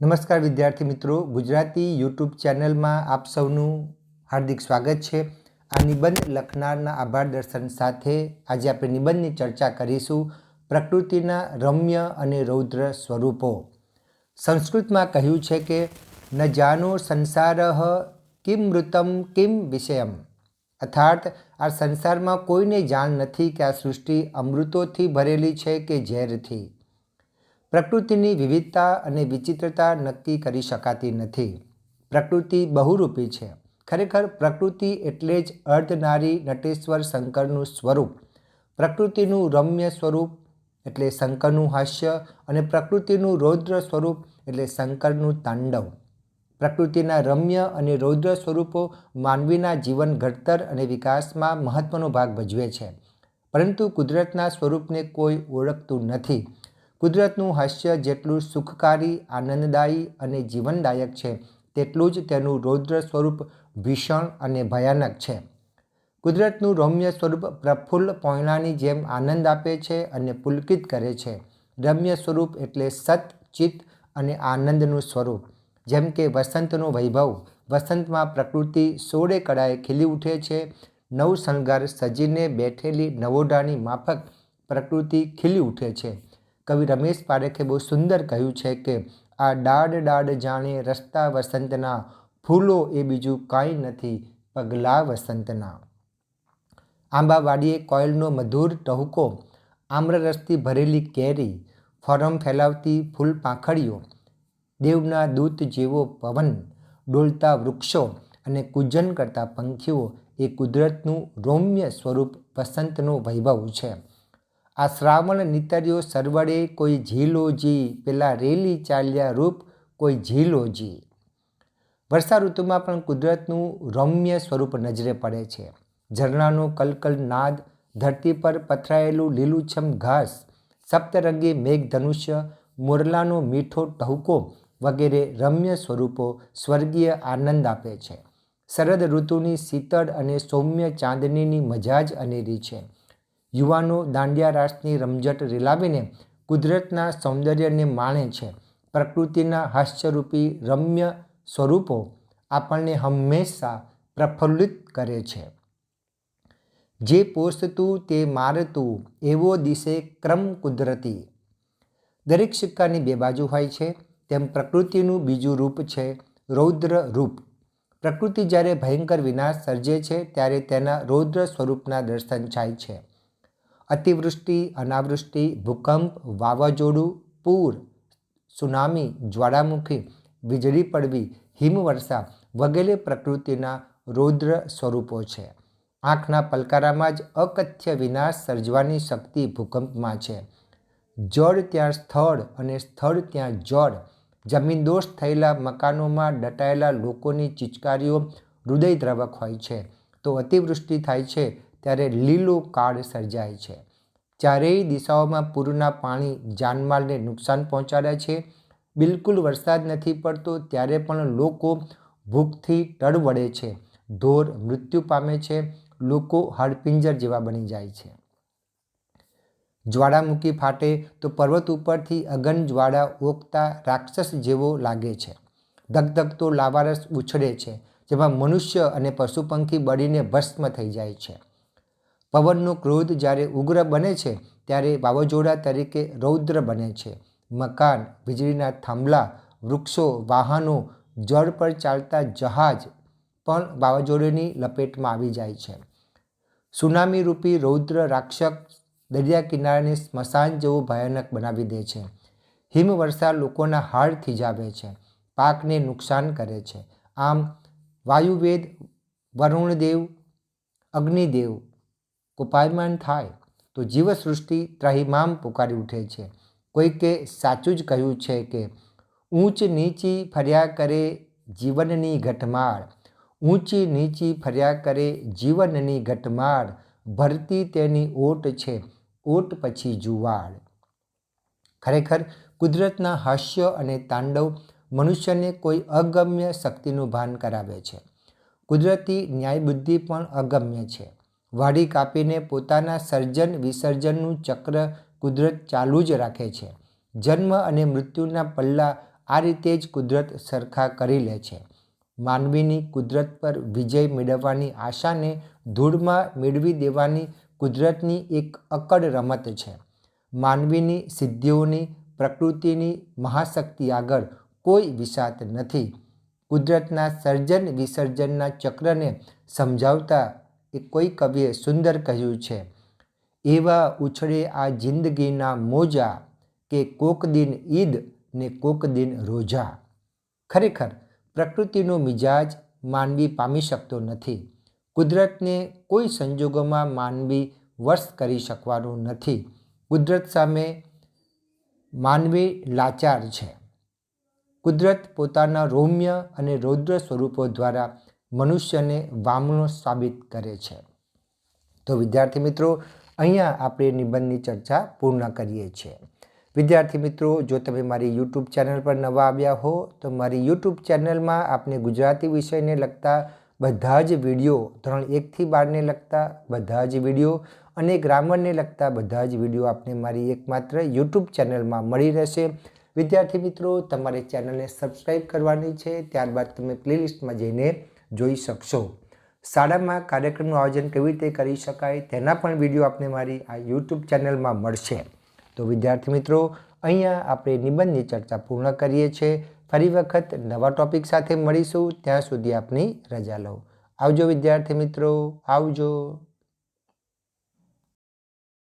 નમસ્કાર વિદ્યાર્થી મિત્રો, ગુજરાતી યુટ્યુબ ચેનલમાં આપ સૌનું હાર્દિક સ્વાગત છે। આ નિબંધ લખનારના આભાર દર્શન સાથે આજે આપણે નિબંધની ચર્ચા કરીશું પ્રકૃતિના રમ્ય અને રૌદ્ર સ્વરૂપો। સંસ્કૃતમાં કહ્યું છે કે ન જાનો સંસારઃ કિમ મૃતમ કિમ વિષયમ, અર્થાત આ સંસારમાં કોઈને જાણ નથી કે આ સૃષ્ટિ અમૃતોથી ભરેલી છે કે ઝેરથી। પ્રકૃતિની વિવિધતા અને વિચિત્રતા નક્કી કરી શકાતી નથી। પ્રકૃતિ બહુરૂપી છે। ખરેખર પ્રકૃતિ એટલે જ અર્ધનારી નટેશ્વર શંકરનું સ્વરૂપ। પ્રકૃતિનું રમ્ય સ્વરૂપ એટલે શંકરનું હાસ્ય અને પ્રકૃતિનું રૌદ્ર સ્વરૂપ એટલે શંકરનું તાંડવ। પ્રકૃતિના રમ્ય અને રૌદ્ર સ્વરૂપો માનવીના જીવન ઘડતર અને વિકાસમાં મહત્વનો ભાગ ભજવે છે, પરંતુ કુદરતના સ્વરૂપને કોઈ ઓળખતું નથી। કુદરતનું હાસ્ય જેટલું સુખકારી, આનંદદાયી અને જીવનદાયક છે, તેટલું જ તેનું રૌદ્ર સ્વરૂપ ભીષણ અને ભયાનક છે। કુદરતનું રમ્ય સ્વરૂપ પ્રફુલ્લ પોયણાની જેમ આનંદ આપે છે અને પુલકિત કરે છે। રમ્ય સ્વરૂપ એટલે સત, ચિત્ત અને આનંદનું સ્વરૂપ। જેમ કે વસંતનો વૈભવ। વસંતમાં પ્રકૃતિ સોળે કળાએ ખીલી ઉઠે છે। નવ શણગાર સજીને બેઠેલી નવોઢાની માફક પ્રકૃતિ ખીલી ઉઠે છે। કવિ રમેશ પારેખે બહુ સુંદર કહ્યું છે કે આ ડાળ ડાળ જાણે રસ્તા વસંતના, ફૂલો એ બીજું કાંઈ નથી પગલા વસંતના। આંબાવાડીએ કોયલનો મધુર ટહુકો, આમ્રરસથી ભરેલી કેરી, ફોરમ ફેલાવતી ફૂલ પાંખડીઓ, દેવના દૂત જેવો પવન, ડોલતા વૃક્ષો અને કૂજન કરતા પંખીઓ એ કુદરતનું રૌમ્ય સ્વરૂપ વસંતનો વૈભવ છે। આ શ્રાવણ નીતર્યો સરવડે કોઈ ઝીલોજી, પેલા રેલી ચાલ્યા રૂપ કોઈ ઝીલોજી। વર્ષા ઋતુમાં પણ કુદરતનું રમ્ય સ્વરૂપ નજરે પડે છે। ઝરણાનો કલકલ નાદ, ધરતી પર પથરાયેલું લીલુંછમ ઘાસ, સપ્તરંગી મેઘધનુષ્ય, મોરલાનો મીઠો ટહુકો વગેરે રમ્ય સ્વરૂપો સ્વર્ગીય આનંદ આપે છે। શરદ ઋતુની શીતળ અને સૌમ્ય ચાંદનીની મજા જ અનેરી છે। યુવાનો દાંડિયા રાસની રમઝટ રેલાવીને કુદરતના સૌંદર્યને માણે છે। પ્રકૃતિના હાસ્યરૂપી રમ્ય સ્વરૂપો આપણને હંમેશા પ્રફુલ્લિત કરે છે। જે પોષતું તે મારતું, એવો દિશે ક્રમ કુદરતી। દરેક સિક્કાની બે બાજુ હોય છે, તેમ પ્રકૃતિનું બીજું રૂપ છે રૌદ્ર રૂપ। પ્રકૃતિ જ્યારે ભયંકર વિનાશ સર્જે છે, ત્યારે તેના રૌદ્ર સ્વરૂપના દર્શન થાય છે। અતિવૃષ્ટિ, અનાવૃષ્ટિ, ભૂકંપ, વાવાઝોડું, પૂર, સુનામી, જ્વાળામુખી, વીજળી પડવી, હિમવર્ષા વગેરે પ્રકૃતિના રૌદ્ર સ્વરૂપો છે। આંખના પલકારામાં જ અકથ્ય વિનાશ સર્જવાની શક્તિ ભૂકંપમાં છે। જળ ત્યાં સ્થળ અને સ્થળ ત્યાં જળ। જમીનદોસ્ત થયેલા મકાનોમાં દટાયેલા લોકોની ચીચકારીઓ હૃદયદ્રાવક હોય છે, તો અતિવૃષ્ટિ થાય છે ત્યારે લીલો કાળ સર્જાય છે। ચારેય દિશાઓમાં પૂરના પાણી જાનમાલને નુકસાન પહોંચાડે છે। બિલકુલ વરસાદ નથી પડતો ત્યારે પણ લોકો ભૂખથી ટળવળે છે, ઢોર મૃત્યુ પામે છે, લોકો હાડપિંજર જેવા બની જાય છે। જ્વાળામુખી ફાટે તો પર્વત ઉપરથી અગન જ્વાળા ઓકતા રાક્ષસ જેવો લાગે છે। ધગધગતો લાવારસ ઉછળે છે, જેમાં મનુષ્ય અને પશુ પંખી બળીને ભસ્મ થઈ જાય છે। પવનનો ક્રોધ જ્યારે ઉગ્ર બને છે, ત્યારે વાવાઝોડા તરીકે રૌદ્ર બને છે। મકાન, વીજળીના થાંભલા, વૃક્ષો, વાહનો, જળ પર ચાલતા જહાજ પણ વાવાઝોડાની લપેટમાં આવી જાય છે। સુનામી રૂપી રૌદ્ર રાક્ષસ દરિયા કિનારાને સ્મશાન જેવું ભયાનક બનાવી દે છે। હિમવર્ષા લોકોના હાડ થીજાવે છે, પાકને નુકસાન કરે છે। આમ વાયુવેદ, વરુણદેવ, અગ્નિદેવ કોપાયમાન થાય તો જીવસૃષ્ટિ ત્રાહિમામ પુકારી ઉઠે છે। કોઈકે સાચું જ કહ્યું છે કે ઊંચ નીચી ફર્યા કરે જીવનની ઘટમાળ, ઊંચી નીચી ફર્યા કરે જીવનની ઘટમાળ, ભરતી તેની ઓટ છે, ઓટ પછી જુવાળ। ખરેખર કુદરતના હાસ્ય અને તાંડવ મનુષ્યને કોઈ અગમ્ય શક્તિનું ભાન કરાવે છે। કુદરતી ન્યાયબુદ્ધિ પણ અગમ્ય છે। વાડી કાપીને પોતાના સર્જન વિસર્જનનું ચક્ર કુદરત ચાલુ જ રાખે છે। જન્મ અને મૃત્યુના પલ્લા આ રીતે જ કુદરત સરખા કરી લે છે. માનવીની કુદરત પર વિજય મેળવવાની આશાને ધૂળમાં મેળવી દેવાની કુદરતની એક અકડ રમત છે. માનવીની સિદ્ધિઓની પ્રકૃતિની મહાશક્તિ આગળ કોઈ વિસાત નથી. કુદરતના સર્જન વિસર્જનના ચક્રને સમજાવતા કોઈ કવિએ સુંદર કહ્યું છે, એવા ઉછળે આ જિંદગીના મોજા કે કોક દિન ઈદ ને કોક દિન રોજા. ખરેખર પ્રકૃતિનો મિજાજ માનવી પામી શકતો નથી. કુદરતને કોઈ સંજોગોમાં માનવી વશ કરી શકવાનું નથી. કુદરત સામે માનવી લાચાર છે. કુદરત પોતાના રૌમ્ય અને રૌદ્ર સ્વરૂપો દ્વારા મનુષ્યને વામનો સાબિત કરે છે. તો વિદ્યાર્થી મિત્રો, અહીંયા આપણે નિબંધની ચર્ચા પૂર્ણ કરીએ છીએ. વિદ્યાર્થી મિત્રો, જો તમે મારી યુટ્યુબ ચેનલ પર નવા આવ્યા હો તો મારી યુટ્યુબ ચેનલમાં આપને ગુજરાતી વિષયને લગતા બધા જ વિડીયો, ધોરણ 1 થી 12ને લગતા બધા જ વિડીયો અને ગ્રામરને લગતા બધા જ વિડીયો આપને મારી એકમાત્ર યુટ્યુબ ચેનલમાં મળી રહેશે. વિદ્યાર્થી મિત્રો, તમારે ચેનલને સબસ્ક્રાઈબ કરવાની છે, ત્યારબાદ તમે પ્લેલિસ્ટમાં જઈને જોઈ શકશો. શાળામાં કાર્યક્રમનું આયોજન કેવી રીતે કરી શકાય તેના પણ વિડીયો આપને મારી આ યુટ્યુબ ચેનલમાં મળશે. તો વિદ્યાર્થી મિત્રો, અહીંયા આપણે નિબંધની ચર્ચા પૂર્ણ કરીએ છીએ. ફરી વખત નવા ટોપિક સાથે મળીશું. ત્યાં સુધી આપની રજા લો. આવજો વિદ્યાર્થી મિત્રો, આવજો.